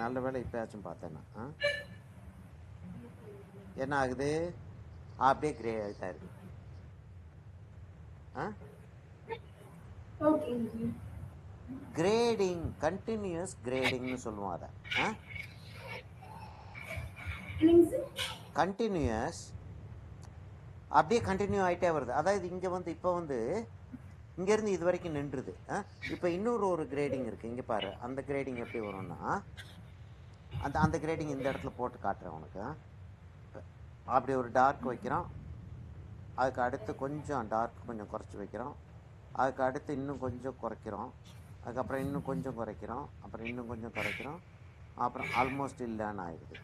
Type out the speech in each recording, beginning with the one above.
நல்ல வேலை இப்பயாச்சும் பார்த்தேன் நான். என்ன ஆகுது? அப்படியே கிரே ஆகிட்டா இருக்கு. கிரேடிங், கண்டினியூஸ் கிரேடிங்னு சொல்லுவோம் அதை. கண்டினியூஸ் அப்படியே கண்டினியூ ஆகிட்டே வருது. அதாவது இங்கே வந்து இப்போ வந்து இங்கேருந்து இது வரைக்கும் நின்றுது. இப்போ இன்னொரு ஒரு கிரேடிங் இருக்குது. இங்கே பாரு, அந்த கிரேடிங் எப்படி வரும்னா, அந்த கிரேடிங் இந்த இடத்துல போட்டு காட்டுறேன் உனக்கு. அப்படி ஒரு டார்க் வைக்கிறோம், அதுக்கு அடுத்து கொஞ்சம் டார்க் கொஞ்சம் குறைச்சி வைக்கிறோம், அதுக்கு அடுத்து இன்னும் கொஞ்சம் குறைக்கிறோம், அதுக்கப்புறம் இன்னும் கொஞ்சம் குறைக்கிறோம், அப்புறம் இன்னும் கொஞ்சம் குறைக்கிறோம், அப்புறம் ஆல்மோஸ்ட் இல்லைன்னு ஆயிடுது.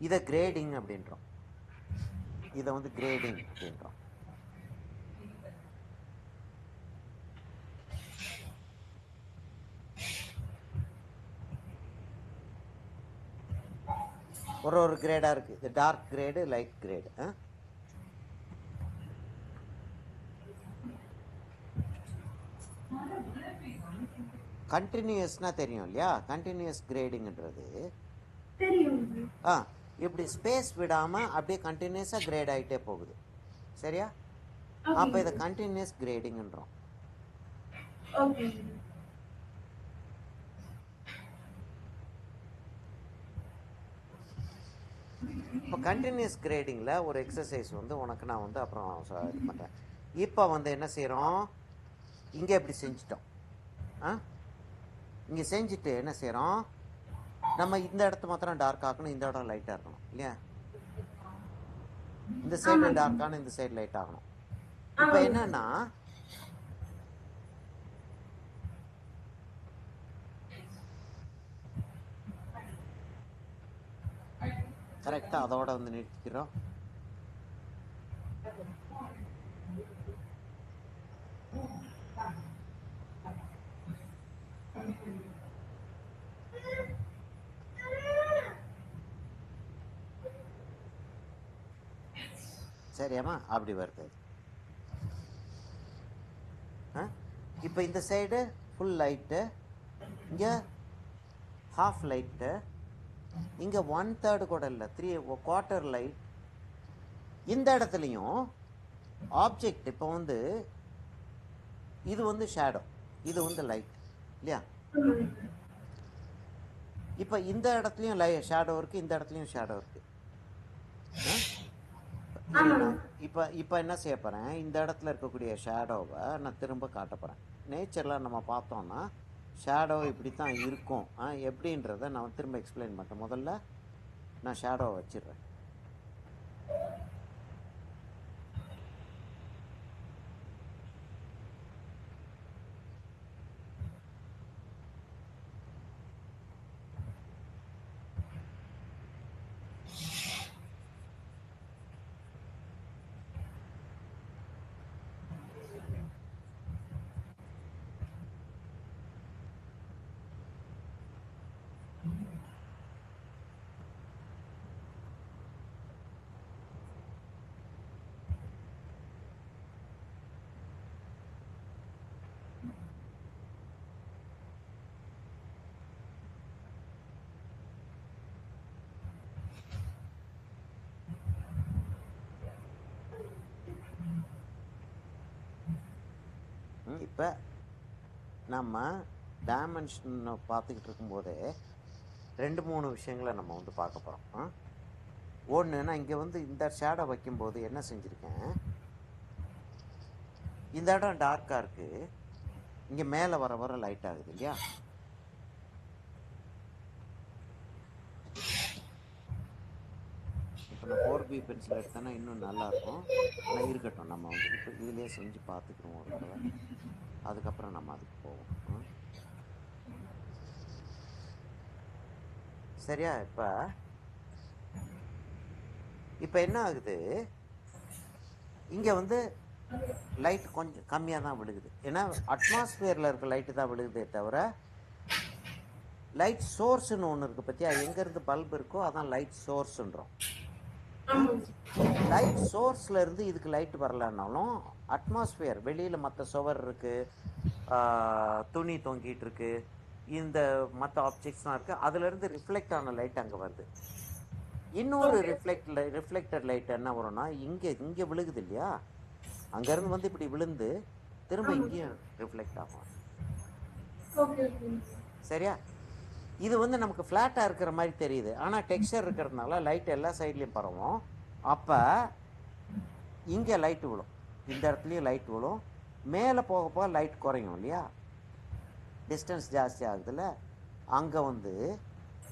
இதை கிரேடிங் அப்படின்றோம். இதை வந்து கிரேடிங் அப்படின்றோம். ஒரு கிரேடாக இருக்குது. இது டார்க் கிரேடு, லைட் கிரேடு. கண்டினியூஸ்னா தெரியும் இல்லையா? கண்டினியூஸ் கிரேடிங்ன்றது இப்படி ஸ்பேஸ் விடாமல் அப்படியே கண்டினியூஸாக கிரேட் ஆகிட்டே போகுது. சரியா? அப்போ இதை கண்டினியூஸ் கிரேடிங்ன்றோம். இப்போ கண்டினியூஸ் கிரேடிங்கில் ஒரு எக்ஸசைஸ் வந்து உனக்கு நான் வந்து அப்புறம் இது பண்ணுறேன். இப்போ வந்து என்ன செய்கிறோம்? இங்கே இப்படி செஞ்சிட்டோம். இங்கே செஞ்சுட்டு என்ன செய்கிறோம்? நம்ம இந்த இடத்த மாத்திரம் டார்க் ஆகணும், இந்த இடம் லைட்டாக இருக்கணும் இல்லையா? இந்த சைடு டார்க் ஆகணும், இந்த சைடு லைட் ஆகணும். இப்போ என்னன்னா, கரெக்டாக அதோட வந்து நிறுத்திக்கிறோம். சரியாம்மா? அப்படி வருது. இப்போ இந்த சைடு ஃபுல் லைட்டு, இங்கே ஹாஃப் லைட்டு, இங்கே 1/3 கூட இல்லை, 3/4 லைட். இந்த இடத்துலையும் ஆப்ஜெக்ட் இப்போ வந்து இது வந்து ஷேடோ, இது வந்து லைட் இல்லையா? இப்போ இந்த இடத்துலையும் ஷேடோ இருக்குது, இந்த இடத்துலையும் ஷேடோ இருக்குது. இப்போ என்ன செய்ய போகிறேன்? இந்த இடத்துல இருக்கக்கூடிய ஷேடோவை நான் திரும்ப காட்ட போகிறேன். நேச்சரில் நம்ம பார்த்தோன்னா ஷேடோ இப்படி தான் இருக்கும். எப்படின்றத நான் திரும்ப எக்ஸ்பிளைன் பண்ணுறேன். முதல்ல நான் ஷேடோவை வச்சிடுறேன். இப்போ நம்ம டைமென்ஷனை பார்த்துக்கிட்டு இருக்கும்போதே 2-3 விஷயங்களை நம்ம வந்து பார்க்க போகிறோம். ஒன்று, நான் இங்கே வந்து இந்த ஷேடோ வைக்கும்போது என்ன செஞ்சுருக்கேன்? இந்த இடம் டார்க்காக இருக்குது, இங்கே மேலே வர வர லைட் ஆகுது இல்லையா? இப்போ நான் 4B பென்சில் எடுத்தேன்னா இன்னும் நல்லாயிருக்கும். ஆனால் இருக்கட்டும், நம்ம வந்து இப்போ இதுலேயே செஞ்சு பார்த்துக்குறோம் ஒரு தடவை, அதுக்கப்புறம் நம்ம அதுக்கு போவோம். சரியா? இப்போ என்ன ஆகுது? இங்கே வந்து லைட் கொஞ்சம் கம்மியாக தான் விழுகுது. ஏன்னா அட்மாஸ்பியரில் இருக்க லைட்டு தான் விழுகுதே தவிர, லைட் சோர்ஸ்ன்னு ஒன்று இருக்குது பற்றியா? எங்கேருந்து பல்ப் இருக்கோ அதான் லைட் சோர்ஸுன்றோம். லைட் சோர்ஸில் இருந்து இதுக்கு லைட் வரலன்னாலும் அட்மாஸ்பியர் வெளியில் மற்ற சுவர் இருக்குது, துணி தொங்கிட்டு இருக்கு, இந்த மற்ற ஆப்ஜெக்ட்ஸ்லாம் இருக்குது, அதுலேருந்து ரிஃப்ளெக்ட் ஆன லைட் அங்கே வருது. இன்னொரு ரிஃப்ளெக்டட் லைட் என்ன வரும்னா இங்கே இங்கே விழுகுது இல்லையா, அங்கேருந்து வந்து இப்படி விழுந்து திரும்ப இங்கேயும் ரிஃப்ளெக்ட் ஆகும். சரியா? இது வந்து நமக்கு ஃப்ளாட்டாக இருக்கிற மாதிரி தெரியுது, ஆனால் டெக்ஸ்சர் இருக்கிறதுனால லைட் எல்லா சைட்லேயும் பரவும். அப்போ இங்கே லைட்டு விழும், இந்த இடத்துலையும் லைட் விழும். மேலே போக போக லைட் குறையும் இல்லையா, டிஸ்டன்ஸ் ஜாஸ்தி ஆகுதுல்ல, அங்கே வந்து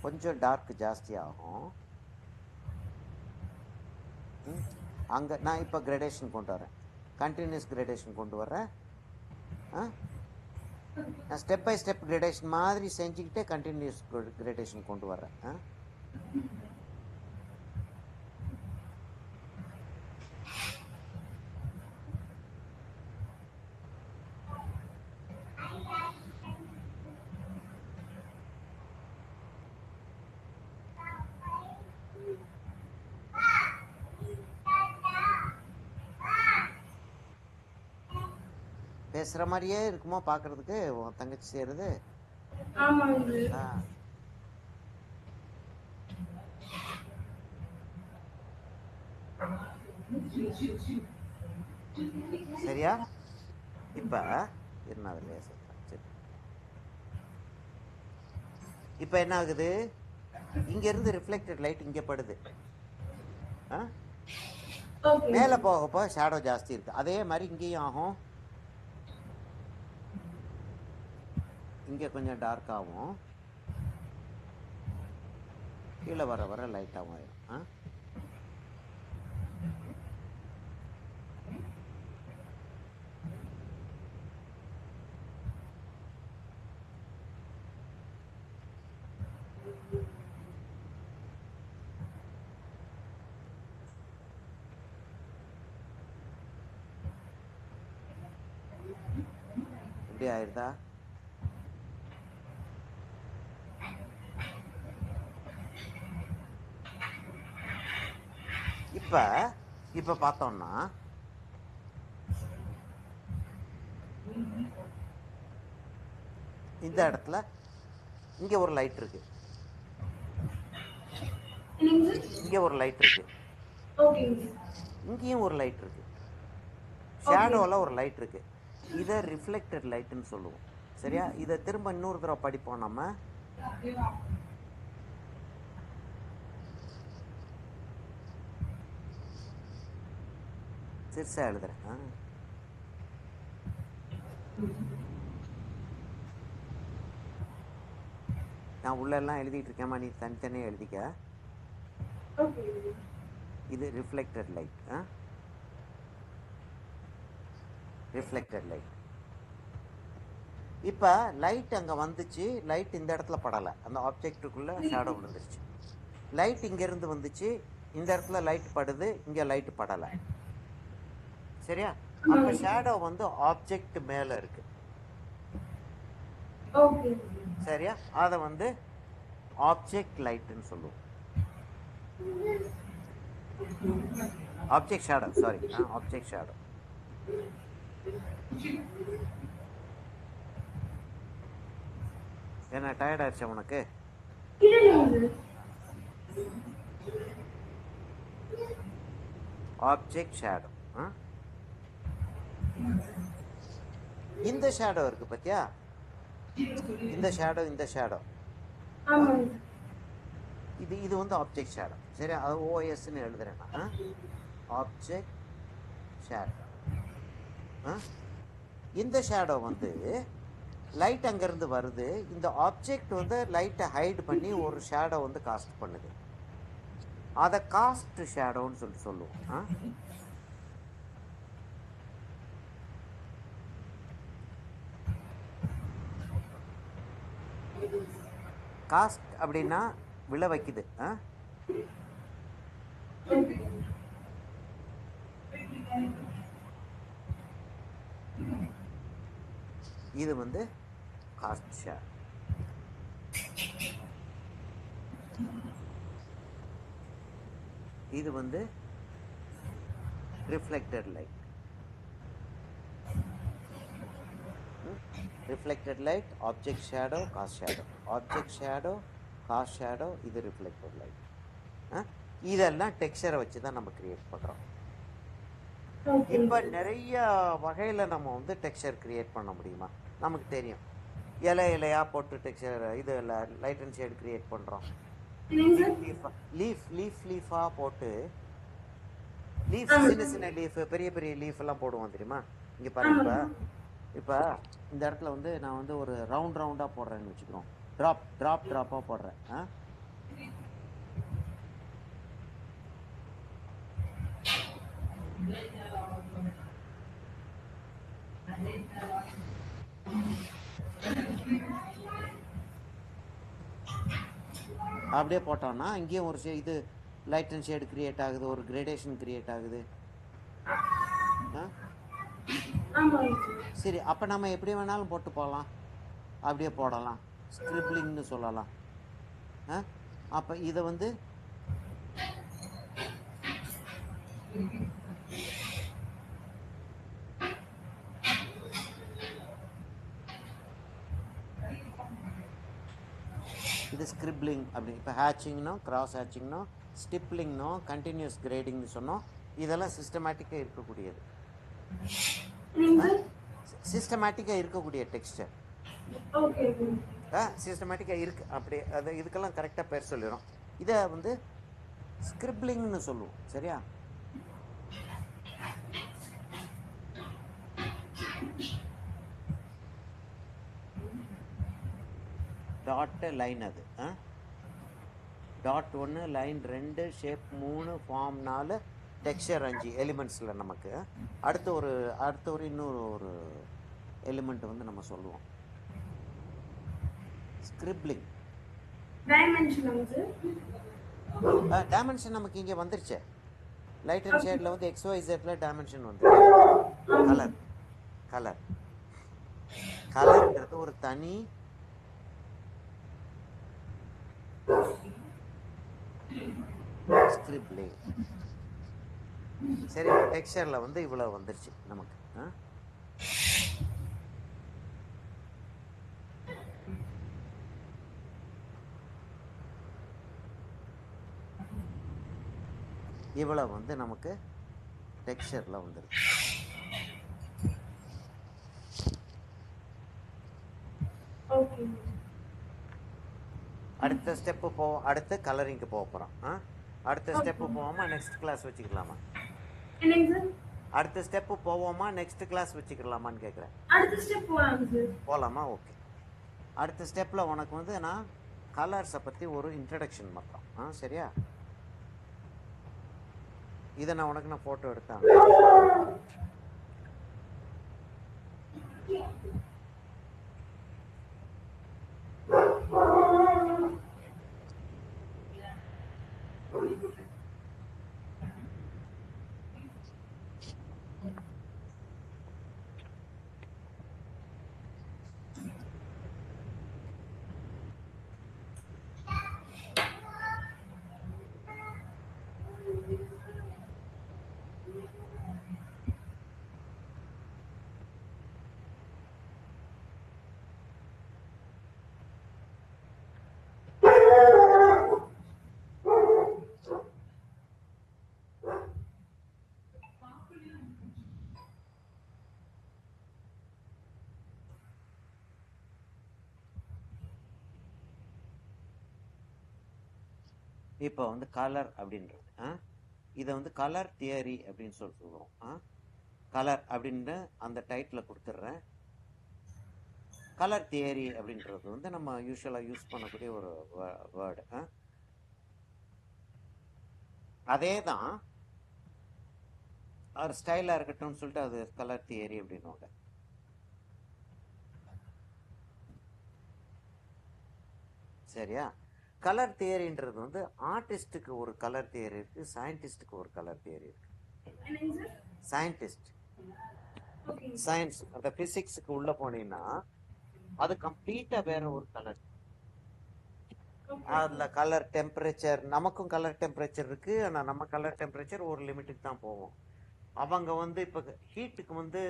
கொஞ்சம் டார்க் ஜாஸ்தி ஆகும். அங்கே நான் இப்போ கிரேடேஷன் கொண்டு வரேன், கண்டினியூஸ் கிரேடேஷன் கொண்டு வரேன். நான் ஸ்டெப் பை ஸ்டெப் கிரேடேஷன் மாதிரி செஞ்சுக்கிட்டே கண்டினியூஸ் கிரேடேஷன் கொண்டு வரேன். பேசுற மாதிரியே இருக்குமோ பாக்குறதுக்கு உன் தங்கச்சி செய்யறது? சரியா? இப்ப என்ன இப்ப என்ன ஆகுது, இங்க இருந்து ரிஃப்ளெக்டட் லைட் இங்க படுது, மேல போக போக ஷேடோ ஜாஸ்தி இருக்கு. அதே மாதிரி இங்கேயும் ஆகும், இங்கே கொஞ்சம் டார்க் ஆகும், கீழே வர வர லைட்டாகவும் ஆயிடும். இப்படி ஆயிருதா? இப்ப பார்த்தோம்னா இந்த இடத்துல இங்க ஒரு லைட் இருக்கு, இங்க ஒரு லைட் இருக்கு, இங்கேயும் ஒரு லைட் இருக்கு, ஷேடோல ஒரு லைட் இருக்கு. இதை ரிஃப்ளெக்டட் லைட்னு சொல்லுவோம். சரியா? இதை திரும்ப இன்னொரு தடவை படிப்போம் நம்ம. சிறுசா எழுதுறேன். நான் உள்ள எல்லாம் எழுதிட்டு இருக்கேன், நீ தனித்தனியாக எழுதிக்க. இது ரிஃப்ளெக்டட் லைட், ரிஃப்ளெக்டட் லைட். இப்போ லைட் அங்கே வந்துச்சு, லைட் இந்த இடத்துல படலை, அந்த ஆப்ஜெக்டுக்குள்ள ஷேடோ விழுந்துருச்சு. லைட் இங்கேருந்து வந்துச்சு, இந்த இடத்துல லைட் படுது, இங்கே லைட் படலை. சரியா? அப்போ ஷேடோ வந்து ஆப்ஜெக்ட் மேலே இருக்கு. சரியா? அதை வந்து ஆப்ஜெக்ட் லைட்னு சொல்லுவோம். Object shadow, sorry, object shadow. என்ன டயர்ட் ஆயிடுச்சா உனக்கு? Object shadow. இந்த ஷேடோ இருக்கு பத்தியா, இந்த ஷேடோ, இந்த ஷேடோ, இது வந்து ஆப்ஜெக்ட் ஷேடோ. சரி, அது ஓஎஸ்ன்னு எழுதுறேன் நான், ஆப்ஜெக்ட் ஷேடோ. இந்த ஷேடோ வந்து லைட் அங்கேருந்து வருது, இந்த ஆப்ஜெக்ட் வந்து லைட்டை ஹைட் பண்ணி ஒரு ஷேடோ வந்து காஸ்ட் பண்ணுது, அதை காஸ்ட் ஷேடோன்னு சொல்லுவோம். காஸ்ட் அப்படின்னா விழ வைக்குது. இது வந்து காஸ்ட் ஷேர். இது வந்து reflected light. Reflected light, object shadow, cost shadow, object shadow, cost shadow, இது ரிஃப்ளெக்டட் லைட். இதெல்லாம் டெக்ஸ்சரை வச்சு தான் நம்ம கிரியேட் பண்ணுறோம். இப்போ நிறைய வகையில் நம்ம வந்து டெக்ஸ்சர் கிரியேட் பண்ண முடியுமா? நமக்கு தெரியும், இலையா போட்டு டெக்ஸ்சர் இது லைட் அண்ட் ஷேட் கிரியேட் பண்ணுறோம். லீஃபாக போட்டு லீஃப், சின்ன சின்ன லீஃப், பெரிய பெரிய லீஃப் எல்லாம் போடுவோம் தெரியுமா? இங்கே பாருங்க, இப்போ இந்த இடத்துல வந்து நான் வந்து ஒரு ரவுண்டாக போடுறேன்னு வச்சுக்கிறோம். ட்ராப்பாக போடுறேன். அப்படியே போட்டோம்னா இங்கேயும் ஒரு இது லைட் அண்ட் ஷேடு கிரியேட் ஆகுது, ஒரு கிரேடேஷன் கிரியேட் ஆகுது. சரி, அப்போ நம்ம எப்படி வேணாலும் போட்டு போகலாம், அப்படியே போடலாம், ஸ்கிரிப்லிங்னு சொல்லலாம். அப்போ இதை வந்து இது ஸ்கிரிப்லிங் அப்படி. இப்போ ஹேச்சிங்னோ, கிராஸ் ஹேச்சிங்னோ, ஸ்டிப்லிங்னோ, கண்டினியூஸ் கிரேடிங்னு சொன்னோம். இதெல்லாம் சிஸ்டமேட்டிக்காக இருக்கக்கூடியது, சிஸ்டமேட்டிக்காக இருக்கக்கூடிய டெக்ஸ்டர். சிஸ்டமேட்டிக்காக இருக்குது அப்படி. அது இதுக்கெல்லாம் கரெக்டாக பேர் சொல்லிடும். இதை வந்து ஸ்கிரிப்லிங்னு சொல்லுவோம். சரியா? டாட்டு லைன், அது dot 1, line 2, shape 3, form 4, texture 5 எலிமெண்ட்ஸில் நமக்கு அடுத்து ஒரு இன்னொரு ஒரு எலிமெண்ட் வந்து நம்ம சொல்லுவோம் ஸ்கிரிப்லிங். டைமென்ஷன் நமக்கு இங்கே வந்துருச்சு. லைட் அண்ட் ஷேடில் வந்து XYZல டைமென்ஷன் வந்து கலர்ன்றது ஒரு தனி ஸ்கிரிப்லிங். சரி, டெக்ஸ்சர்ல வந்து இவ்வளவு வந்துருச்சு நமக்கு. இவ்வளவு வந்து நமக்கு டெக்ஸ்சர்ல வந்துருச்சு. அடுத்த ஸ்டெப்பு அடுத்து கலரிங்க்கு போக போகிறோம். அடுத்த ஸ்டெப்பு போவோமா, நெக்ஸ்ட் கிளாஸ் வச்சுக்கலாமா? அடுத்த ஸ்டெப்பு போவோமா, நெக்ஸ்ட் கிளாஸ் வச்சுக்கலாமான்னு கேட்குறேன். போகலாமா? ஓகே. அடுத்த ஸ்டெப்பில் உனக்கு வந்து நான் கலர்ஸை பற்றி ஒரு இன்ட்ரடக்ஷன் பண்ணுறோம். சரியா? இதை நான் உனக்கு ஃபோட்டோ எடுத்தேன். இப்போ வந்து கலர் அப்படின்றது இதை வந்து கலர் தியரி அப்படின்னு சொல்லுவோம். கலர் அப்படின்னு அந்த டைட்டில் கொடுத்துட்றேன். கலர் தியரி அப்படின்றது வந்து நம்ம யூஸ்வலாக யூஸ் பண்ணக்கூடிய ஒரு வேர்டு. அதே தான் ஒரு ஸ்டைலாக இருக்கட்டும்னு சொல்லிட்டு அது கலர் தியரி அப்படின்னுவாங்க. சரியா? கலர் தியரின்றது வந்து ஆர்டிஸ்டுக்கு ஒரு கலர் தியரி இருக்கு, சயின்டிஸ்டுக்கு ஒரு கலர் தியரி இருக்கு. சயின்ஸ் அந்த பிசிக்ஸுக்கு உள்ள போனீங்கன்னா அது கம்ப்ளீட்டா வேற ஒரு கலர். அதுல கலர் டெம்பரேச்சர், நமக்கும் கலர் டெம்பரேச்சர் இருக்கு. ஆனா நம்ம கலர் டெம்பரேச்சர் ஒரு லிமிட்டுக்கு தான் போவோம். அவங்க வந்து இப்ப ஹீட்டுக்கு வந்து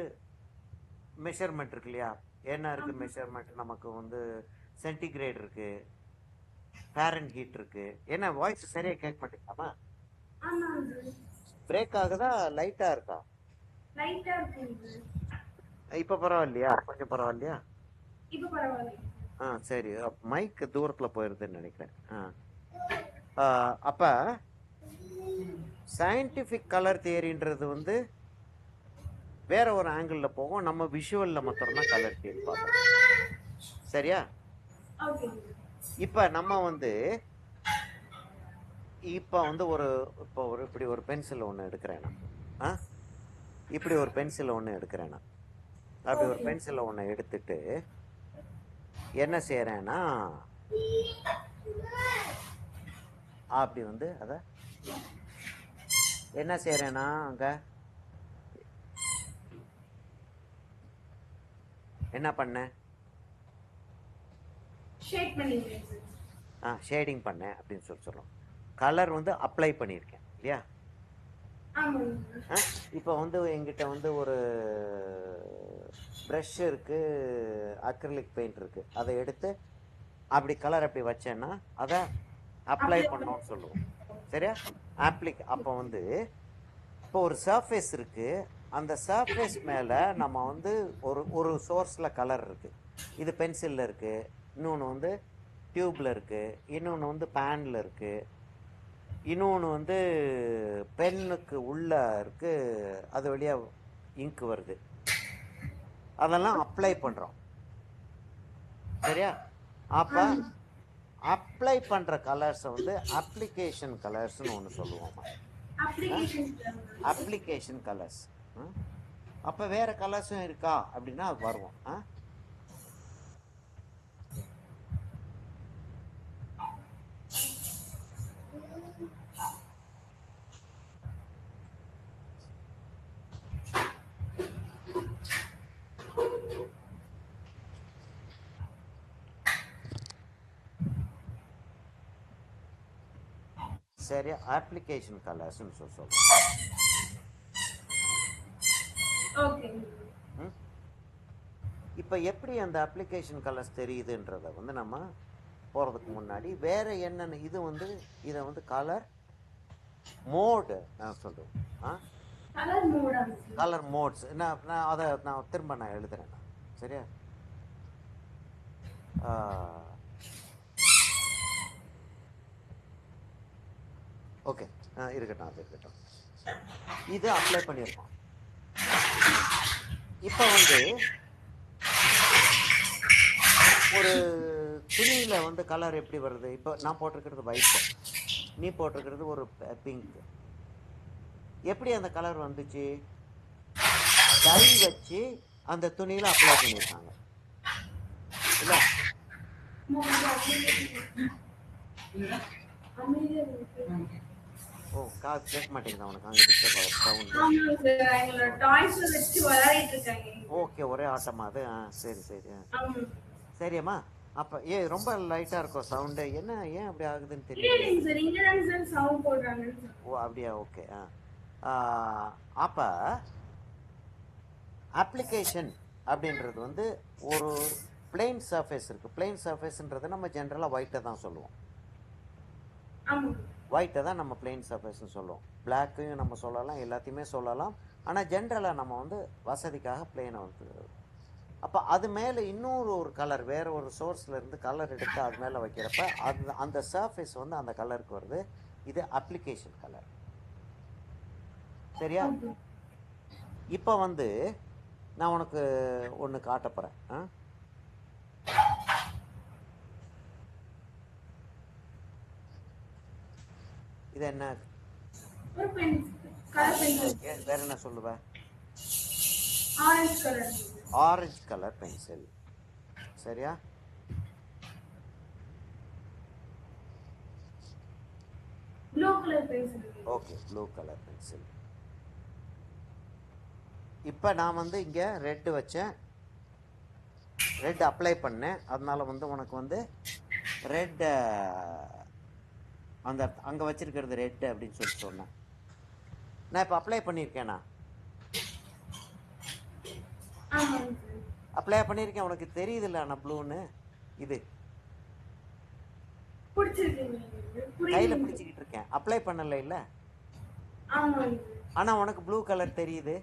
மெஷர்மெண்ட் இருக்கு இல்லையா, என்ன இருக்குது மெஷர்மெண்ட்? நமக்கு வந்து சென்டிகிரேட் இருக்குது, ஃபேரன் ஹீட் இருக்குது. என்ன வாய்ஸ் சரியாக கேட்க மாட்டேங்குதாமா? பிரேக் ஆகுதா? லைட்டாக இருக்கா? இப்போ பரவாயில்லையா? கொஞ்சம் பரவாயில்லையா? சரி. மைக் தூரத்தில் போயிருதுன்னு நினைக்கிறேன். அப்போ சயின்டிஃபிக் கலர் தியரின்றது வந்து வேற ஒரு ஆங்கிளில் போகும். நம்ம விஷுவலில் மாத்திரம்தான் கலர் தியரி பார்ப்போம். சரியா? இப்போ நம்ம வந்து இப்படி ஒரு பென்சில் ஒன்று எடுக்கிறேன் நான். இப்படி ஒரு பென்சில் ஒன்று எடுக்கிறேன் நான். அப்படி ஒரு பென்சிலை ஒன்று எடுத்துட்டு என்ன செய்கிறேன்னா, அப்படி வந்து அதை என்ன செய்கிறேன்னா அங்கே என்ன பண்ணேன்? ஷேடிங் பண்ணேன் அப்படின்னு சொல்கிறோம். கலர் வந்து அப்ளை பண்ணியிருக்கேன் இல்லையா? இப்போ வந்து எங்கிட்ட வந்து ஒரு ப்ரஷ் இருக்குது, அக்ரிலிக் பெயிண்ட் இருக்குது. அதை எடுத்து அப்படி கலர் அப்படி வச்சேன்னா அதை அப்ளை பண்ணோன்னு சொல்லுவோம். சரியா? அப்போ வந்து இப்போ ஒரு சர்ஃபேஸ் இருக்குது. அந்த சர்ஃபேஸ் மேலே நம்ம வந்து ஒரு சோர்ஸில் கலர் இருக்குது. இது பென்சிலில் இருக்குது, இன்னொன்று வந்து டியூப்பில் இருக்குது, இன்னொன்று வந்து பேனில் இருக்குது, இன்னொன்று வந்து பென்னுக்கு உள்ளே இருக்குது, அது வழியாக இங்க் வருது. அதெல்லாம் அப்ளை பண்ணுறோம். சரியா? அப்போ அப்ளை பண்ணுற கலர்ஸை வந்து அப்ளிகேஷன் கலர்ஸ்னு ஒன்று சொல்லுவோம். Application colours. அப்போ வேறு கலர்ஸும் இருக்கா அப்படின்னா அது வருவோம். சரி, அப்ளிகேஷன் கலர்ஸ்னு சொல்லுவோம். இப்போ எப்படி அந்த அப்ளிகேஷன் கலர்ஸ் தெரியுதுன்றத வந்து நம்ம போகிறதுக்கு முன்னாடி வேற என்னென்ன இது வந்து இதை வந்து கலர் மோடு நான் சொல்லுவேன். கலர் மோட்ஸ் நான் அதை திரும்ப எழுதுறேன். சரியா? ஓகே, இருக்கட்டும், அது இருக்கட்டும். இது அப்ளை பண்ணியிருக்கோம். இப்போ வந்து ஒரு துணியில் வந்து கலர் எப்படி வருது? இப்போ நான் போட்டிருக்கிறது ஒயிட், நீ போட்டிருக்கிறது ஒரு பிங்க். எப்படி அந்த கலர் வந்துச்சு? டை வச்சு அந்த துணியில் அப்ளை பண்ணியிருக்காங்க இல்லை? ஓ, காது கேட்க மாட்டேங்குது அவனுக்கு. அங்கே டிஸ்டர்ப் ஆகும். ஓகே, ஒரே ஆட்டமா அது? சரி சரி சரியம்மா. அப்போ ரொம்ப லைட்டாக இருக்கும் சவுண்டு. என்ன ஏன் அப்படி ஆகுதுன்னு தெரியல. ஓ அப்படியா? ஓகே. அப்போ அப்ளிகேஷன் அப்படின்றது வந்து ஒரு பிளெயின் சர்ஃபேஸ் இருக்குது. பிளெயின் சர்ஃபேஸ்ன்றதை நம்ம ஜென்ரலாக ஒயிட்டை தான் சொல்லுவோம். ஒயிட்டை தான் நம்ம பிளெயின் சர்ஃபேஸ்ன்னு சொல்லுவோம். பிளாக்கையும் நம்ம சொல்லலாம், எல்லாத்தையுமே சொல்லலாம். ஆனால் ஜென்ரலாக நம்ம வந்து வசதிக்காக பிளெயினை வந்து, அப்போ அது மேலே இன்னொரு ஒரு கலர் வேற ஒரு சோர்ஸில் இருந்து கலர் எடுத்து அது மேலே வைக்கிறப்ப அது அந்த சர்ஃபேஸ் வந்து அந்த கலருக்கு வருது. இது அப்ளிகேஷன் கலர். சரியா? இப்போ வந்து நான் உனக்கு ஒன்று காட்ட போகிறேன். இது என்ன? வேற என்ன சொல்லுவ? Orange colour pencil. சரியா? Okay, blue colour pencil. இப்போ நான் வந்து இங்கே ரெட்டு வச்சேன், ரெட் அப்ளை பண்ணேன். அதனால வந்து உனக்கு வந்து ரெட் அந்த அங்கே வச்சிருக்கிறது ரெட் அப்படின்னு சொல்லிட்டு சொன்னேன். நான் இப்போ அப்ளை பண்ணியிருக்கேனா? அப்ளை பண்ணியிருக்கேன், உனக்கு தெரியுதுல்ல நான் ப்ளூன்னு. இது கையில் பிடிச்சிக்கிட்டு இருக்கேன், அப்ளை பண்ணலை இல்லை, ஆனால் உனக்கு ப்ளூ கலர் தெரியுது.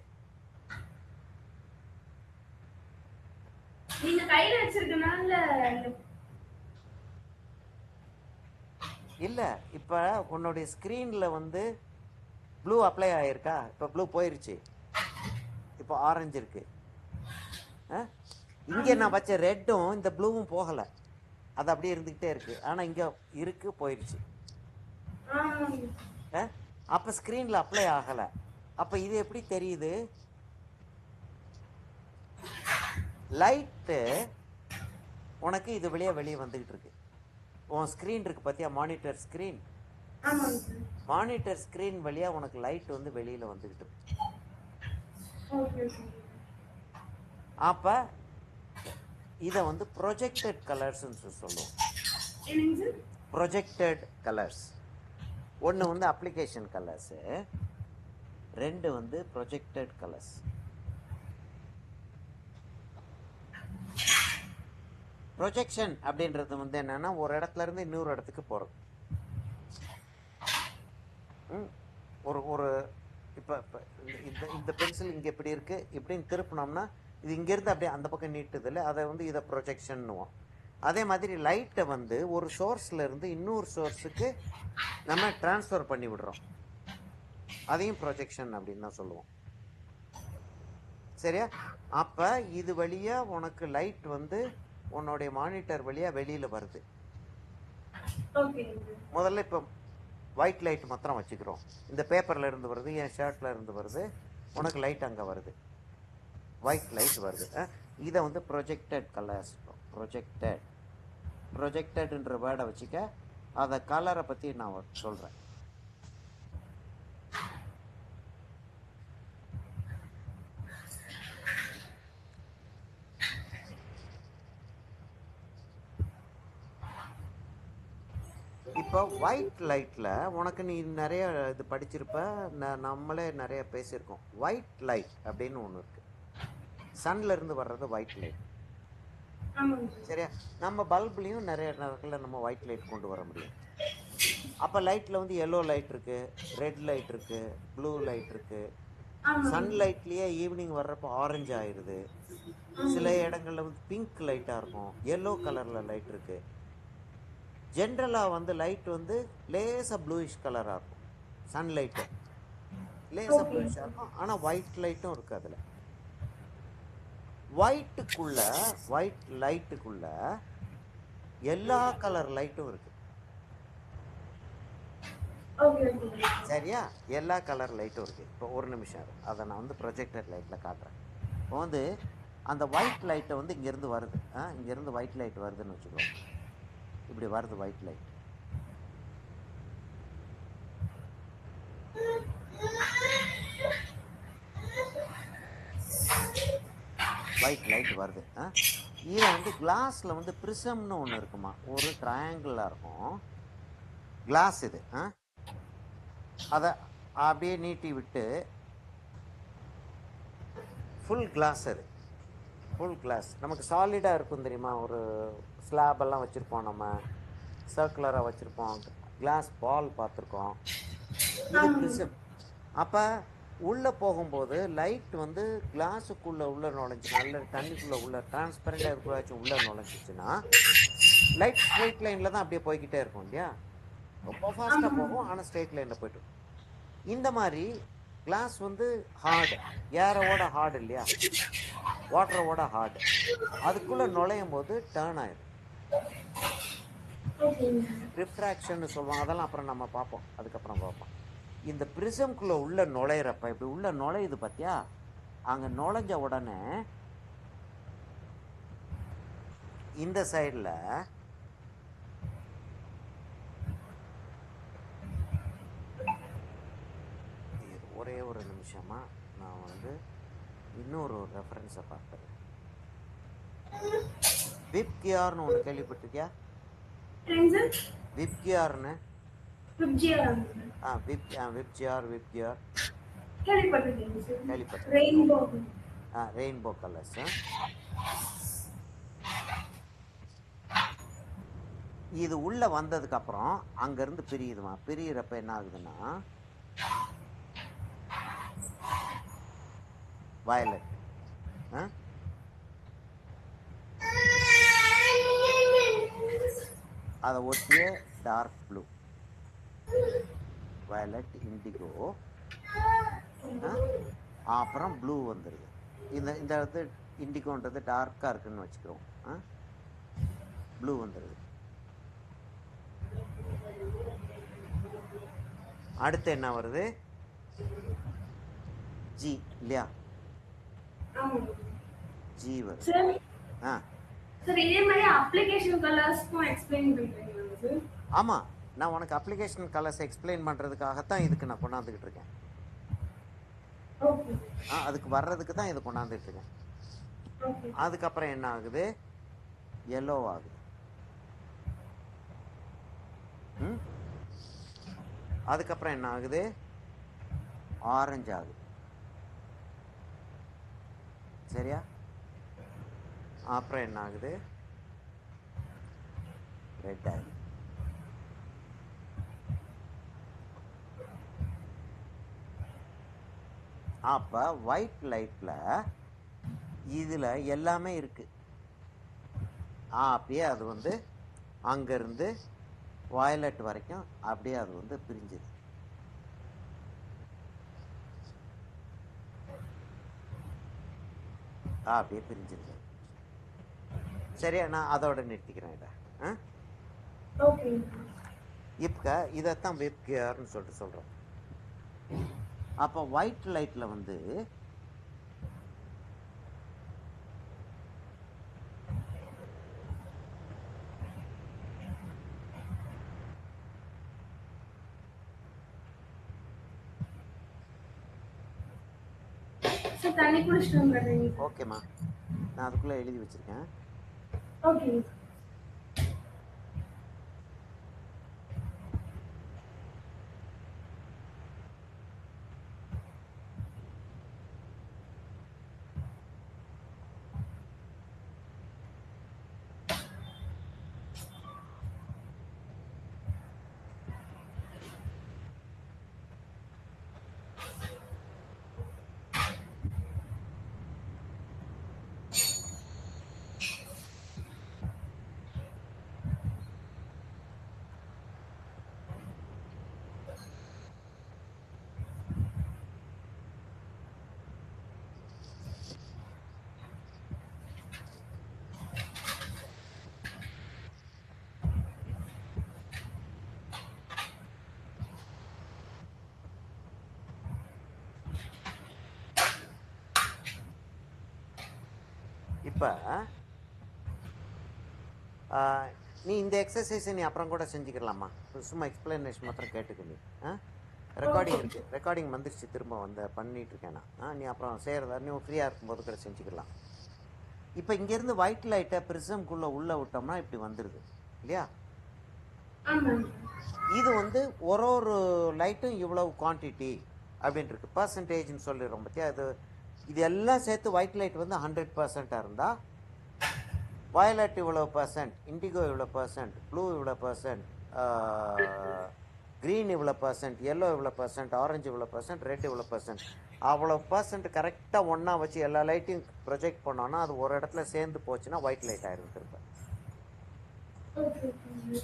இல்லை, இப்போ உன்னுடைய ஸ்க்ரீனில் வந்து ப்ளூ அப்ளை ஆகிருக்கா? இப்போ ப்ளூ போயிருச்சு, இப்போ ஆரஞ்சு இருக்கு. இங்கே நான் வச்ச ரெட்டும் இந்த ப்ளூவும் போகலை, அது அப்படியே இருந்துக்கிட்டே இருக்கு. ஆனால் இங்கே இருக்கு, போயிடுச்சு. அப்போ ஸ்க்ரீனில் அப்ளை ஆகலை. அப்போ இது எப்படி தெரியுது? லைட்டு உனக்கு இது வெளியே வந்துக்கிட்டு இருக்கு. உன் ஸ்க்ரீன் இருக்கு பார்த்தியா, மானிட்டர் ஸ்க்ரீன். மானிட்டர் ஸ்க்ரீன் வழியாக உனக்கு லைட் வந்து வெளியில் வந்துக்கிட்டு இருக்கு. அப்போ இதை வந்து ப்ரொஜெக்டட் கலர்ஸ்ன்னு சொல்லுவோம். Projected colours. ஒன்று வந்து அப்ளிகேஷன் கலர்ஸு, ரெண்டு வந்து ப்ரொஜெக்டட் கலர்ஸ். ப்ரொஜெக்ஷன் அப்படின்றது வந்து என்னன்னா, ஒரு இடத்துல இருந்து இன்னொரு இடத்துக்கு போகிறது. ஒரு இப்போ இந்த பென்சில் இங்கே இப்படி இருக்குது, இப்படின்னு திருப்பினோம்னா இது இங்கேருந்து அப்படியே அந்த பக்கம் நீட்டுது இல்லை, அதை வந்து இதை ப்ரொஜெக்ஷன்னுவோம். அதே மாதிரி லைட்டை வந்து ஒரு சோர்ஸில் இருந்து இன்னொரு சோர்ஸுக்கு நம்ம ட்ரான்ஸ்ஃபர் பண்ணி விடுறோம், அதையும் ப்ரொஜெக்ஷன் அப்படின்னு தான் சொல்லுவோம். சரியா? அப்போ இது வழியாக உனக்கு லைட் வந்து உன்னுடைய மானிட்டர் வழியாக வெளியில் வருது. முதல்ல இப்போ ஒயிட் லைட் மாத்திரம் வச்சுக்கிறோம். இந்த பேப்பரில் இருந்து வருது, என் ஷர்ட்டில் இருந்து வருது, உனக்கு லைட் அங்கே வருது, ஒயிட் லைட் வருது. இதை வந்து ப்ரொஜெக்டட் கலர்ஸ். ப்ரொஜெக்டட்ன்ற வேர்டை வச்சுக்க, அதை கலரை பற்றி நான் சொல்கிறேன். இப்போ ஒயிட் லைட்டில் உனக்கு நீ நிறைய இது படிச்சிருப்ப, நம்மளே நிறைய பேசியிருக்கோம். ஒயிட் லைட் அப்படின்னு ஒன்று இருக்குது, சன்ல இருந்து வர்றது ஒயிட் லைட். சரியா? நம்ம பல்ப்லேயும் நிறைய நேரத்தில் நம்ம ஒயிட் லைட் கொண்டு வர முடியும். அப்போ லைட்டில் வந்து எல்லோ லைட் இருக்குது, ரெட் லைட் இருக்குது, ப்ளூ லைட் இருக்குது. சன்லைட்லேயே ஈவினிங் வர்றப்போ ஆரஞ்சு ஆயிடுது. சில இடங்களில் வந்து பிங்க் லைட்டாக இருக்கும், எல்லோ கலரில் லைட் இருக்குது. ஜென்ரலாக வந்து லைட் வந்து லேசாக ப்ளூயிஷ் கலராக இருக்கும், சன்லைட்டு லேசாக ப்ளூயிஷாக இருக்கும். ஆனால் ஒயிட் லைட்டும் இருக்குது அதில். ஒயிட் லைட்டுக்குள்ள எல்லா கலர் லைட்டும் இருக்கு. சரியா? எல்லா கலர் லைட்டும் இருக்கு. இப்போ ஒரு நிமிஷம் அதை நான் வந்து ப்ரொஜெக்டர் லைட்டில் காட்டுறேன். இப்போ வந்து அந்த ஒயிட் லைட்டை வந்து இங்கேருந்து வருது, இங்கேருந்து ஒயிட் லைட் வருதுன்னு வச்சுக்கோ, இப்படி வருது ஒயிட் லைட். ஒயிட் லைட் வருது. இதில் வந்து கிளாஸில் வந்து ப்ரிசம்னு ஒன்று இருக்குமா, ஒரு ட்ரையாங்கிளாக இருக்கும் கிளாஸ் இது. அதை அப்படியே நீட்டி விட்டு ஃபுல் கிளாஸ், அது ஃபுல் கிளாஸ் நமக்கு சாலிடாக இருக்கும் தெரியுமா. ஒரு ஸ்லாபெல்லாம் வச்சுருப்போம், நம்ம சர்க்குலராக வச்சுருப்போம், கிளாஸ் பால் பார்த்துருக்கோம். இது ப்ரிசம். அப்போ உள்ளே போகும்போது லைட் வந்து கிளாஸுக்குள்ளே உள்ளே நுழைஞ்சி, நல்ல தண்ணிக்குள்ளே உள்ள டிரான்ஸ்பரண்டாக இருக்கிறாச்சும் உள்ளே நுழைஞ்சிச்சுன்னா லைட் ஸ்ட்ரெயிட் லைனில் தான் அப்படியே போய்கிட்டே இருக்கும் இல்லையா. ரொம்ப ஃபாஸ்ட்டாக போகும், ஆனால் ஸ்ட்ரெயிட் லைனில் போய்ட்டு. இந்த மாதிரி கிளாஸ் வந்து ஹார்டு, ஏரோட ஹார்டு இல்லையா, வாட்டரோட ஹார்டு. அதுக்குள்ளே நுழையும் போது டேர்ன் ஆயிடும், ரிஃப்ராக்ஷன் சொல்லுவாங்க. அதெல்லாம் அப்புறம் நம்ம பார்ப்போம், அதுக்கப்புறம் பார்ப்போம். இந்த ப்ரிசம்குள்ளே உள்ள நுழையிறப்ப இப்படி உள்ள நுழையுது பார்த்தியா, அங்கே நுழைஞ்ச உடனே இந்த சைடில் ஒரே ஒரு நிமிஷமா நான் வந்து இன்னொரு ரெஃபரன்ஸை பார்க்குறேன். விப்கியார்னு ஒன்று கேள்விப்பட்டிருக்கியா? விப்கியார்னு விப்கியார் கேள்விப்பட்டிருக்கேன். Rainbow colours. இது உள்ள வந்ததுக்கு அப்புறம் அங்க இருந்து பிரியுதுமா. பிரியிறப்ப என்ன ஆகுதுன்னா வயலட், அதை ஒட்டிய டார்க் ப்ளூ, வயலட், இண்டிகோ, அப்புறம் ப்ளூ வந்துடுது. இந்த இடத்து இண்டிகோன்றது டார்க்காக இருக்குன்னு வச்சுக்கிறோம். ப்ளூ வந்துடுது. அடுத்து என்ன வருது? ஜி இல்லையா? ஜி வருது. சார் இதே மாதிரி அப்ளிகேஷன் கலர்ஸ்க்கும் எக்ஸ்பிளைன் பண்றீங்களா சார்? ஆமா, நான் உனக்கு அப்ளிகேஷன் கலர்ஸ் எக்ஸ்பிளைன் பண்றதுக்காகத்தான் இதுக்கு நான் கொண்டாந்துக்கிட்டு இருக்கேன். அதுக்கு வர்றதுக்கு தான் இதை கொண்டாந்துட்டு இருக்கேன். அதுக்கப்புறம் என்ன ஆகுது? எல்லோ ஆகுது. அதுக்கப்புறம் என்ன ஆகுது? ஆரஞ்சு ஆகுது. சரியா? அப்புறம் என்ன ஆகுது? ரெட் ஆகுது. அப்ப ஒயிட் லைட்ல இதுல எல்லாமே இருக்கு. அப்படியே அது வந்து அங்கிருந்து வயலட் வரைக்கும் அப்படியே அது வந்து பிரிஞ்சுது. அப்படியே பிரிஞ்சிருக்கு. சரியா? நான் அதோட நிறுத்திக்கிறேன் இதை. இப்ப இதைத்தான் வெப் கியர்னு சொல்லிட்டு சொல்றோம். அப்ப ஒயிட் லைட்ல வந்து தண்ணி குடிச்சிட்டு வந்துடுறீங்க. ஓகேம்மா, நான் அதுக்குள்ள எழுதி வச்சிருக்கேன். ஓகே. இப்ப நீ இந்த எக்ஸசைஸை நீ அப்புறம் கூட செஞ்சுக்கலாமா? சும்மா எக்ஸ்பிளனேஷன் மாத்திரம் கேட்டுக்க. ரெக்கார்டிங் இருக்கு, ரெக்கார்டிங் வந்துருச்சு, திரும்ப வந்து பண்ணிட்டு இருக்கேன் நான். நீ அப்புறம் செய்யறதா நீ ஃப்ரீயா இருக்கும்போது கூட செஞ்சுக்கலாம். இப்போ இங்கேருந்து ஒயிட் லைட்டை ப்ரிசம்குள்ளே உள்ளே விட்டோம்னா இப்படி வந்துடுது இல்லையா? இது வந்து ஒரு லைட்டும் இவ்வளவு குவான்டிட்டி அப்படின்ட்டு இருக்கு. பர்சன்டேஜ்னு சொல்லிடுறோம் பற்றியா? இது எல்லாம் சேர்த்து ஒயிட் லைட் வந்து 100% இருந்தால் வயலட் இவ்வளோ பர்சன்ட், இண்டிகோ இவ்வளோ பர்சன்ட், ப்ளூ இவ்வளோ பர்சன்ட், க்ரீன் இவ்வளோ பர்சன்ட், எல்லோ இவ்வளோ பர்சன்ட், ஆரஞ்சு இவ்வளோ பர்சன்ட், ரெட் இவ்வளோ பர்சன்ட், அவ்வளோ பர்சன்ட் கரெக்டாக ஒன்றா வச்சு எல்லா லைட்டையும் ப்ரொஜெக்ட் பண்ணோன்னா அது ஒரு இடத்துல சேர்ந்து போச்சுன்னா ஒயிட் லைட் ஆயிரும்.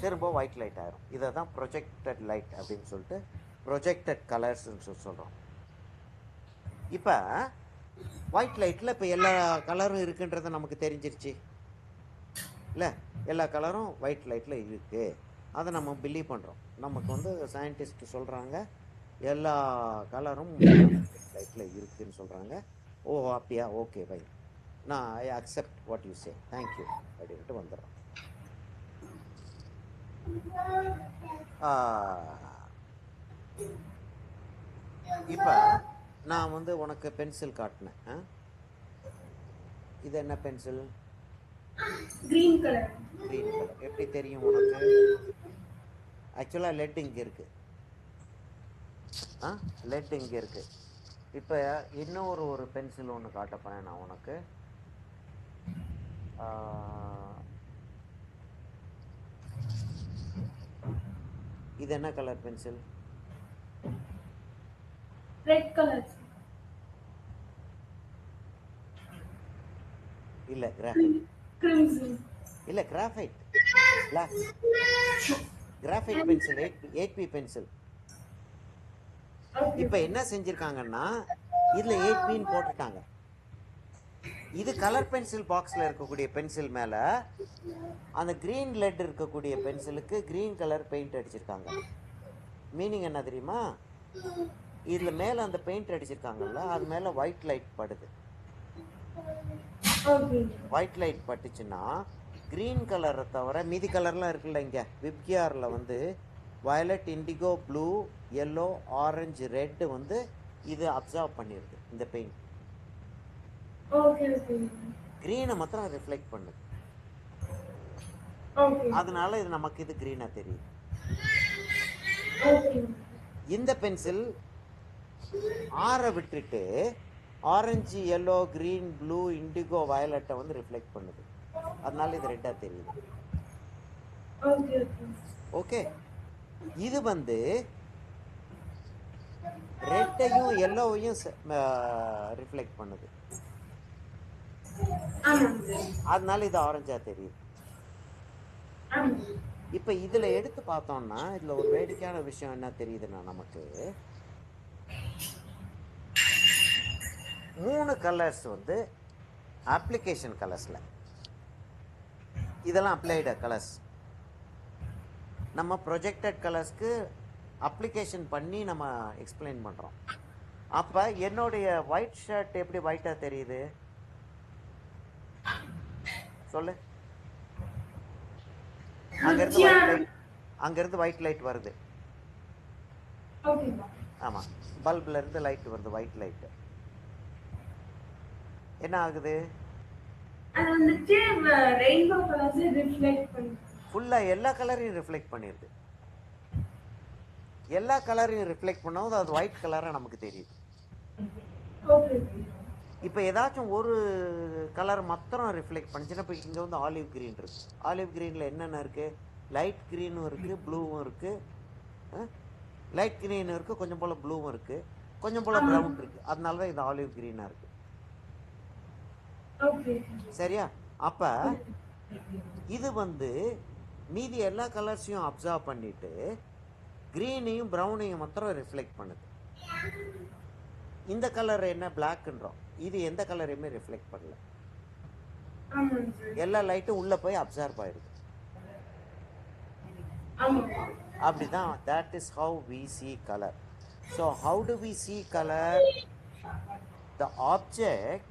திரும்ப ஒயிட் லைட் ஆயிரும். இதை தான் ப்ரொஜெக்டட் லைட் அப்படின்னு சொல்லிட்டு ப்ரொஜெக்டட் கலர்ஸ்ன்னு சொல்கிறோம். இப்போ ஒயிட் லைட்டில் இப்போ எல்லா கலரும் இருக்குன்றது நமக்கு தெரிஞ்சிருச்சு இல்லை? எல்லா கலரும் ஒயிட் லைட்டில் இருக்குது, அதை நம்ம பிலீவ் பண்ணுறோம். நமக்கு வந்து சயின்டிஸ்ட் சொல்கிறாங்க எல்லா கலரும் லைட்டில் இருக்குதுன்னு சொல்கிறாங்க. ஓ அப்படியா, ஓகே பை, நான் I accept what you say, thank you அப்படின்ட்டு வந்துடுறோம். இப்போ நான் வந்து உனக்கு பென்சில் காட்டினேன். இது என்ன pencil? Green colour. Green colour. எப்படி தெரியும் உனக்கு? ஆக்சுவலாக லெட் இங்கே இருக்கு. லெட் இங்கே இருக்கு. இப்போ இன்னொரு ஒரு பென்சில் ஒன்று காட்ட போறேன் நான் உனக்கு. இது என்ன கலர் பென்சில்? Red colour. இல்ல கிராஃபைட். கிரிம்சன். இல்ல graphite. Graphite pencil 8B pencil. இப்போ என்ன செஞ்சிருக்காங்கன்னா இதுல 8Bன்னு போட்டுட்டாங்க. இது கலர் பென்சில் பாக்ஸ்ல இருக்கக்கூடிய பென்சில் மேல அந்த கிரீன் லெட் இருக்கக்கூடிய பென்சிலுக்கு கிரீன் கலர் பெயிண்ட் அடிச்சிருக்காங்க. மீனிங் என்ன தெரியுமா? இதுல மேல அந்த பெயிண்ட் அடிச்சிருக்காங்கல்ல, அது மேல ஒயிட் லைட் படுது. ஒயிட் லைட் பட்டுச்சுன்னா கிரீன் கலரை தவிர மீதி கலர்லாம் இருக்குல்ல, இங்க விப்கியார்ல வந்து violet, indigo, blue, yellow, orange, red வந்து இது அப்சர்வ் பண்ணிருது. இந்த பெயிண்ட் கிரீனை மாத்திரம் ரிஃப்ளெக்ட் பண்ணுது. அதனால இது நமக்கு இது கிரீனா தெரியுது. இந்த பென்சில் ஆற விட்டுட்டு orange, yellow, green, blue, indigo, வயலட்டை வந்து ரிஃப்ளெக்ட் பண்ணுது. அதனால இது ரெட்டா தெரியுது. ஓகே, இது வந்து ரெட்டையும் எல்லோவையும் ரிஃப்ளெக்ட் பண்ணுது. அதனால இது ஆரஞ்சா தெரியுது. இப்ப இதுல எடுத்து பார்த்தோம்னா இதுல ஒரு வேடிக்கையான விஷயம் என்ன தெரியுதுன்னா, நமக்கு 3 கலர்ஸ் வந்து அப்ளிகேஷன் கலர்ஸ்ல, இதெல்லாம் அப்ளைடு கலர்ஸ். நம்ம ப்ரொஜெக்டட் கலர்ஸ்க்கு அப்ளிகேஷன் பண்ணி நம்ம எக்ஸ்பிளைன் பண்றோம். அப்ப என்னுடைய ஒயிட் ஷர்ட் எப்படி ஒயிட்டா தெரியுது சொல்லு? அங்கிருந்து ஒயிட் லைட் வருது. ஆமா, பல்ப்ல இருந்து லைட் வருது, ஒயிட் லைட். என்ன ஆகுது? அது வந்துட்டு ரெயின்போ கலர்ஸ் ரிஃப்ளெக்ட் பண்ணுது. ஃபுல்லா எல்லா கலரையும் ரிஃப்ளெக்ட் பண்ணிருது. எல்லா கலரையும் ரிஃப்ளெக்ட் பண்ணும்போது அது ஒயிட் கலரா நமக்கு தெரியுது. இப்போ ஏதாச்சும் ஒரு கலர் மாத்திரம் ரிஃப்ளெக்ட் பண்ணிச்சுன்னா, இப்போ இங்கே வந்து ஆலிவ் கிரீன் இருக்கு. ஆலிவ் கிரீனில் என்னென்ன இருக்கு? லைட் கிரீனும் இருக்கு, ப்ளூவும் இருக்கு. லைட் கிரீன் இருக்கு, கொஞ்சம் போல ப்ளூவும் இருக்கு, கொஞ்சம் போல ப்ரௌன் இருக்கு. அதனால தான் இது ஆலிவ் கிரீனா இருக்கு. சரியா? அப்ப இது வந்து மீதி எல்லா கலர்ஸையும் அப்சர்வ் பண்ணிட்டு கிரீனையும் ப்ரௌனையும் மாத்திரம் ரிஃப்ளெக்ட் பண்ணுது. இந்த கலர் என்ன பிளாக்ன்றோம், இது எந்த கலரையுமே ரிஃப்ளெக்ட் பண்ணல. எல்லா லைட்டும் உள்ள போய் அப்சர்வ் ஆயிடுது. அப்படிதான். that is how we see color. So how do we see color? The object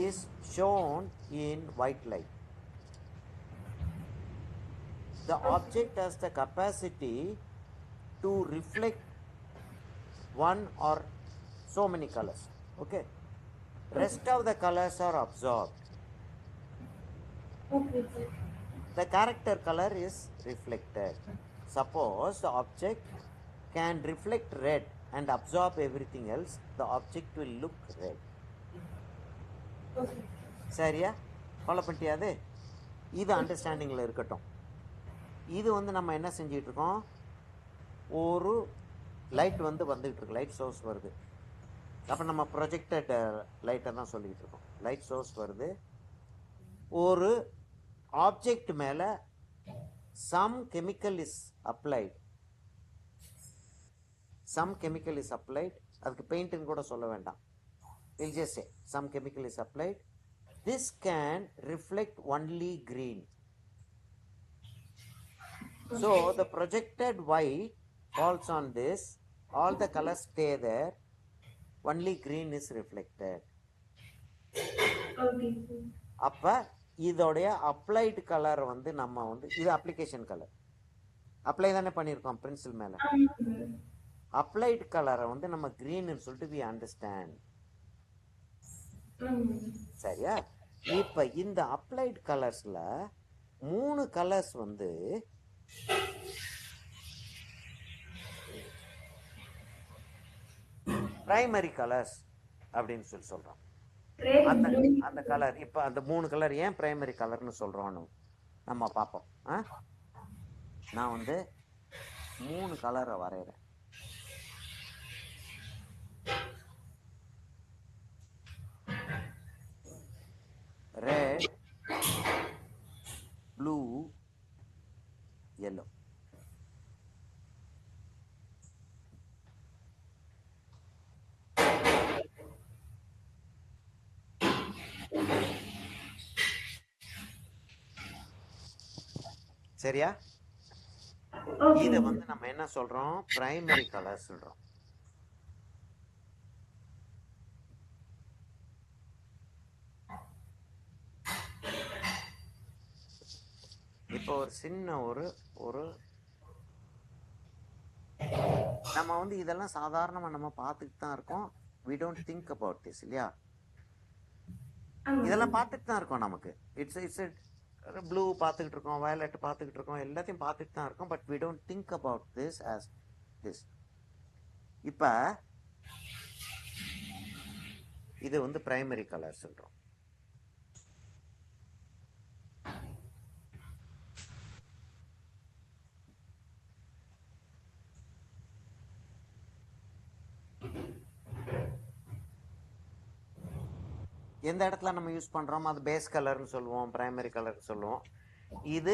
is shown in white light. The object has the capacity to reflect one or so many colors. Okay, rest of the colors are absorbed. The character color is reflected. Suppose the object can reflect red and absorb everything else, the object will look red. சரியா? Follow பண்ணிட்டியாது? இது அண்டர்ஸ்டாண்டிங்கில் இருக்கட்டும். இது வந்து நம்ம என்ன செஞ்சிட்டு இருக்கோம், ஒரு லைட் வந்து வந்துகிட்டு இருக்கு, லைட் சோர்ஸ் வருது. அப்போ நம்ம ப்ரொஜெக்டட் லைட்டை தான் சொல்லிட்டு இருக்கோம். லைட் சோர்ஸ் வருது, ஒரு ஆப்ஜெக்ட் மேல some chemical is applied. Some chemical is applied. அதுக்கு பெயிண்ட்னு கூட சொல்ல வேண்டாம். We'll just say some chemical is applied. This can reflect only green. So the projected white falls on this, all the colors stay there, only green is reflected. அப்ப இதோடைய applied colour வந்து நம்ம வந்து இது அப்ளிகேஷன் கலர் அப்ளை தானே பண்ணியிருக்கோம் pencil மேல. Applied கலரை வந்து நம்ம கிரீன் சொல்லிட்டு we understand. சரியா? இப்ப இந்த அப்ளைடு கலர்ஸ்ல 3 கலர்ஸ் வந்து பிரைமரி கலர்ஸ் அப்படின்னு சொல்றோம். Red, அந்த blue. அந்த கலர் இப்போ அந்த 3 கலர் ஏன் பிரைமரி கலர்னு சொல்றோம்னு நம்ம பார்ப்போம். நான் வந்து 3 கலரை வரைகிறேன். Red, blue, yellow. சரியா? Okay. இத வந்து நம்ம என்ன சொல்றோம்? பிரைமரி கலர் சொல்றோம். இப்போ ஒரு சின்ன ஒரு ஒரு நம்ம வந்து இதெல்லாம் சாதாரணமா நம்ம பார்த்துட்டு தான் இருக்கோம். we don't think about this இல்லையா? இதெல்லாம் பார்த்துட்டு தான் இருக்கோம். நமக்கு இட்ஸ் ப்ளூ பார்த்துக்கிட்டு இருக்கோம், வயலட் பார்த்துக்கிட்டு இருக்கோம், எல்லாத்தையும் பார்த்துட்டு தான் இருக்கோம். But we don't think about this as this. இப்போ இது வந்து பிரைமரி கலர் சொல்றோம். எந்த இடத்துல நம்ம யூஸ் பண்றோம் அது பேஸ் கலர்னு சொல்லுவோம், பிரைமரி கலர் சொல்லுவோம். இது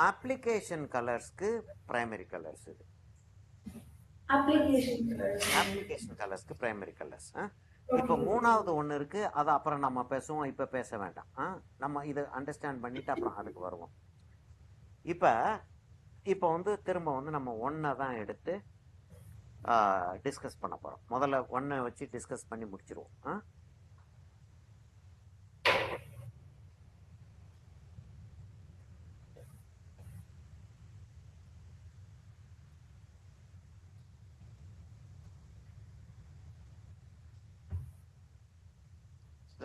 அப்ளிகேஷன் கலர்ஸ்க்கு பிரைமரி கலர்ஸ். இது அப்ளிகேஷன் கலர்ஸ்க்கு பிரைமரி கலர்ஸ். இப்போ மூணாவது ஒன்று இருக்கு, அதை அப்புறம் நம்ம பேசுவோம், இப்போ பேச வேண்டாம். நம்ம இதை அண்டர்ஸ்டாண்ட் பண்ணிட்டு அப்புறம் அதுக்கு வருவோம். இப்போ வந்து திரும்ப வந்து நம்ம ஒன்றை தான் எடுத்து டிஸ்கஸ் பண்ண போறோம். முதல்ல ஒன்றை வச்சு டிஸ்கஸ் பண்ணி முடிச்சிருவோம்.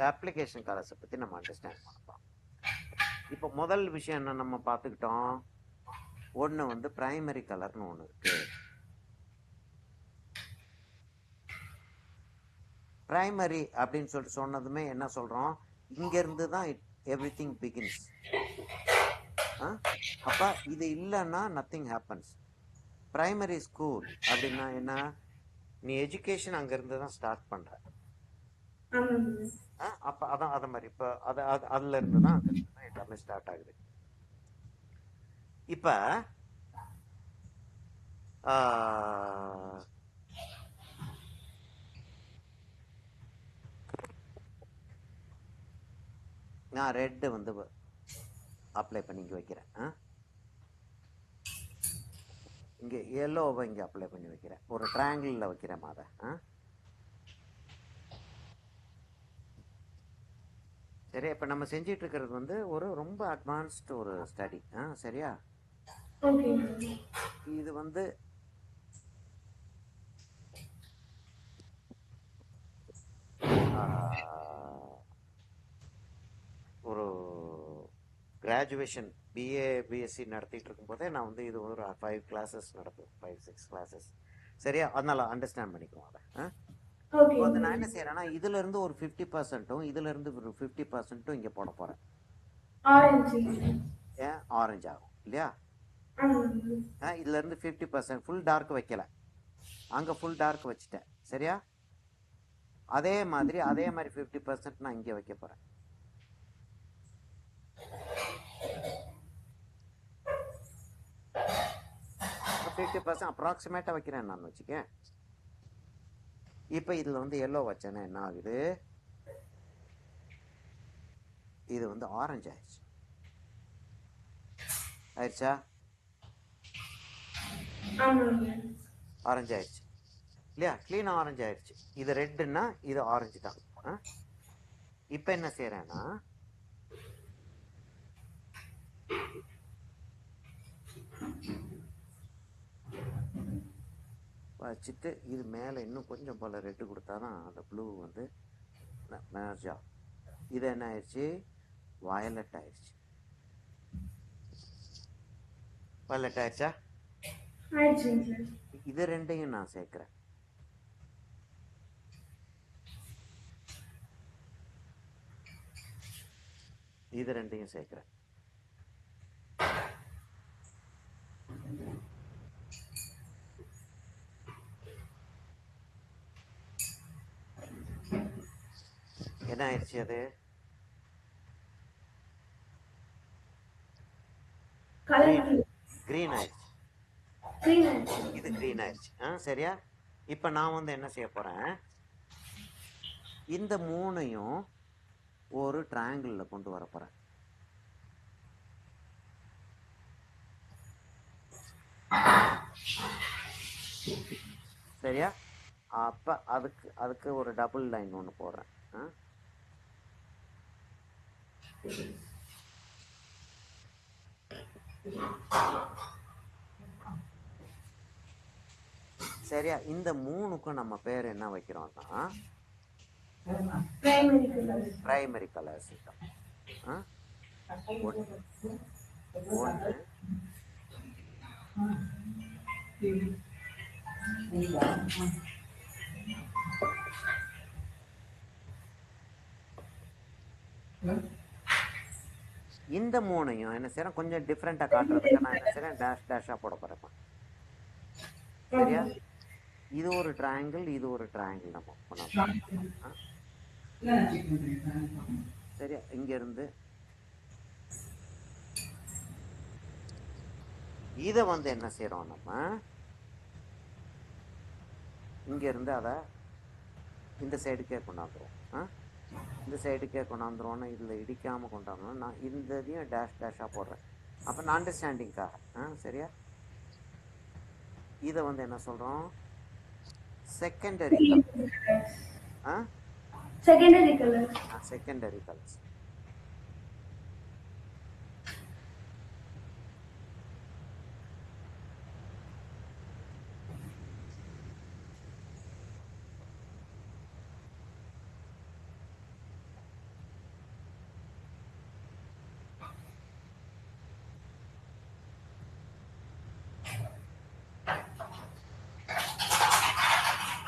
அப்ளிகேஷன் கலர்ஸை பற்றி நம்ம அண்டர்ஸ்டாண்ட் பண்ணலாம். இப்போ முதல் விஷயம் என்ன நம்ம பார்த்துக்கிட்டோம்? ஒன்று வந்து பிரைமரி கலர்னு ஒன்று இருக்கு. பிரைமரி அப்படின்னு சொல்லிட்டு சொன்னதுமே என்ன சொல்றோம்? இங்கிருந்து தான் எவ்ரி திங் பிகின்ஸ். அப்ப இது இல்லைன்னா நத்திங் ஹேப்பன்ஸ். பிரைமரி ஸ்கூல் அப்படின்னா என்ன? நீ எஜுகேஷன் அங்கிருந்து தான் ஸ்டார்ட் பண்ற. அப்ப அதான் அது மாதிரி இப்ப அதுல இருந்து தான் எல்லாமே ஸ்டார்ட் ஆகுது. இப்ப நான் ரெட் வந்து அப்ளை பண்ணி இங்க வைக்கிறேன். இங்க எல்லோவை இங்க அப்ளை பண்ணி வைக்கிறேன். ஒரு ட்ரையாங்கிள் வைக்கிறேன் அதை. சரி, இப்ப நம்ம செஞ்சிட்டு இருக்கிறது வந்து ஒரு ரொம்ப அட்வான்ஸ்டு ஒரு ஸ்டடி. சரியா? இது வந்து ஒரு கிராஜுவேஷன் பிஏ பிஎஸ்சி நடத்திட்டு இருக்கும் போதே நான் வந்து இது ஒரு 5 கிளாஸஸ் நடத்தும், 5-6 கிளாஸஸ். சரியா? அதனால அண்டர்ஸ்டாண்ட் பண்ணிக்குவோம் அதை. இப்போ வந்து நான் என்ன செய்யறேன்னா இதுல இருந்து ஒரு 50%ம் இதுல இருந்து ஒரு 50%ம் இங்க போட போறேன். ஏன் ஆரஞ்சு ஆகும் இல்லையா? இதுல இருந்து 50% ஃபுல் டார்க் வைக்கல, அங்க ஃபுல் டார்க் வச்சுட்டேன். சரியா? அதே மாதிரி 50% நான் இங்க வைக்க போறேன். அப்ராக்சிமேட்டா வைக்கிறேன் நான் வச்சுக்கேன். இப்ப இதுல வந்து எல்லோ வச்சேன்னா என்ன ஆகுது? இது வந்து ஆரஞ்சு ஆயிடுச்சு. ஆயிடுச்சா? ஆரஞ்சு ஆயிடுச்சு இல்லையா? கிளீனா ஆரஞ்சு ஆயிடுச்சு. இது ரெட்டுன்னா இது ஆரஞ்சு தான். இப்ப என்ன செய்யறேன்னா வச்சுட்டு இது மேல இன்னும் கொஞ்சம் போல ரெட்டு கொடுத்தாதான் அந்த ப்ளூ வந்து மேர்ஜ் ஆகும். இது என்ன ஆயிடுச்சு? வயலட் ஆயிடுச்சு. வயலட் ஆயிடுச்சா? இது ரெண்டையும் நான் சேர்க்கிறேன். இது ரெண்டையும் சேர்க்கிறேன். என்ன ஆயிடுச்சு அது? கிரீன் ஆயிடுச்சு. இது கிரீன் ஆயிடுச்சு. சரியா? இப்ப நான் வந்து என்ன செய்ய போறேன், இந்த மூணையும் ஒரு ட்ரையாங்கிள் கொண்டு வர போறேன். சரியா? அப்ப அதுக்கு ஒரு டபுள் லைன் ஒன்று போடுறேன். சரியா? இந்த மூணுக்கும் நம்ம பேர் என்ன வைக்கிறோம்னா பிரைமரி கலர்ஸ். ஒன்று இந்த மூணையும் என்ன செய்யறேன், கொஞ்சம் டிஃப்ரெண்டா காட்டுறதுக்கு நான் என்ன செய்யறேன், டேஷ் டேஷா போட போறேன். சரியா? இது ஒரு ட்ரையாங்கிள், இது ஒரு ட்ரையாங்கிள் நம்ம பண்ணலாம். சரியா? இங்க இருந்து இத வந்து என்ன செய்யறோம், நம்ம இங்க இருந்து அத இந்த சைடுக்கே கொண்டாந்துருவோம். இந்த சைடுக்கே கொண்டாந்துருவோம்னா இதுல இடிக்காம கொண்டாந்துரும். நான் இந்த இதையும் டேஷ் டேஷா போடுறேன். அப்ப நான் அண்டர்ஸ்டாண்டிங்காக. சரியா? இத வந்து என்ன சொல்றோம், secondary colour. Secondary colours.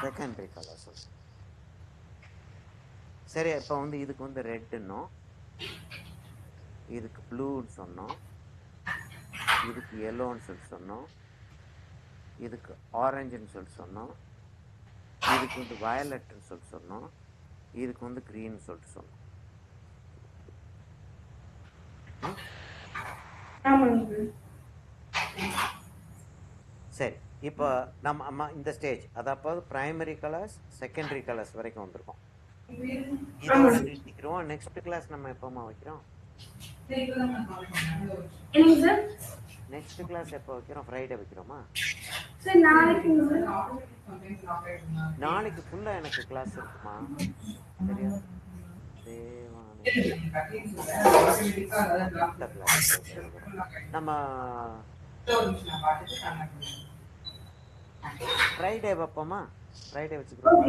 Secondary colours. சரி, இப்போ வந்து இதுக்கு வந்து ரெட்டுன்னும், இதுக்கு ப்ளூன்னு சொன்னோம், இதுக்கு எல்லோன்னு சொல்லி சொன்னோம், இதுக்கு ஆரஞ்சுன்னு சொல்லி சொன்னோம், இதுக்கு வந்து வயலட்னு சொல்லி சொன்னோம், இதுக்கு வந்து கிரீன் சொல்லிட்டு சொன்னோம். சரி, இப்போ நம்ம இந்த ஸ்டேஜ், அதாவது பிரைமரி கலர்ஸ் செகண்டரி கலர்ஸ் வரைக்கும் வந்திருக்கோம். இதோட நிறுத்திக்கிறோம். நெக்ஸ்ட் கிளாஸ் நம்ம எப்பமா வைக்கிறோம்? நெக்ஸ்ட் கிளாஸ் எப்போ வைக்கிறோம்? ஃப்ரைடே வைக்கிறோமா? நாளைக்கு ஃபுல்லா எனக்கு கிளாஸ் இருக்குமா? சரியா? நம்ம ஃப்ரைடே வைப்போமா? ஃப்ரைடே வச்சுக்கிறோமா?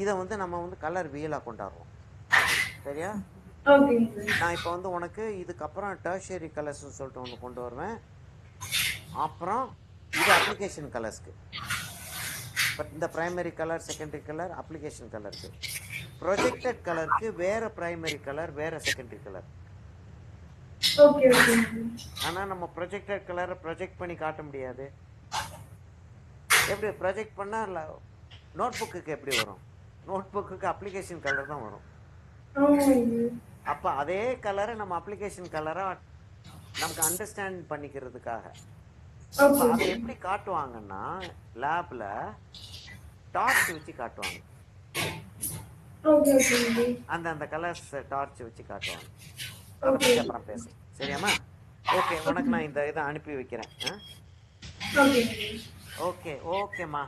இதை வந்து நம்ம வந்து கலர் வீலா கொண்டாடுறோம். சரியா? நான் இப்போ வந்து உனக்கு இதுக்கப்புறம் டெர்ஷியரி கலர்ஸ் சொல்லிட்டு ஒன்று கொண்டு வருவேன். அப்புறம் இது அப்ளிகேஷன் கலர்ஸ்க்கு. பட் இந்த primary colour secondary colour application கலருக்கு. ப்ரொஜெக்டட் கலருக்கு வேற பிரைமரி கலர் வேற செகண்டரி கலர். ஆனா நம்ம ப்ரொஜெக்டட் கலரை ப்ரொஜெக்ட் பண்ணி காட்ட முடியாது. எப்படி ப்ரொஜெக்ட் பண்ணா நோட் புக்குக்கு எப்படி வரும்? நோட் புக்குக்கு அப்ளிகேஷன் கலர் தான் வரும். அப்ப அதே கலரை நம்ம அப்ளிகேஷன் கலரா நமக்கு அண்டர்ஸ்டாண்ட் பண்ணிக்கிறதுக்காக அதை எப்படி காட்டுவாங்கன்னா, லேப்ல டார்ச் வச்சு காட்டுவாங்க. அந்த கலர்ஸ் டார்ச் வச்சு காட்டுவாங்க. அதை பத்தி அப்புறம் பேசுறேன். சரியாமா? ஓகே, உனக்கு நான் இந்த இதை அனுப்பி வைக்கிறேன். ஓகே ஓகேம்மா.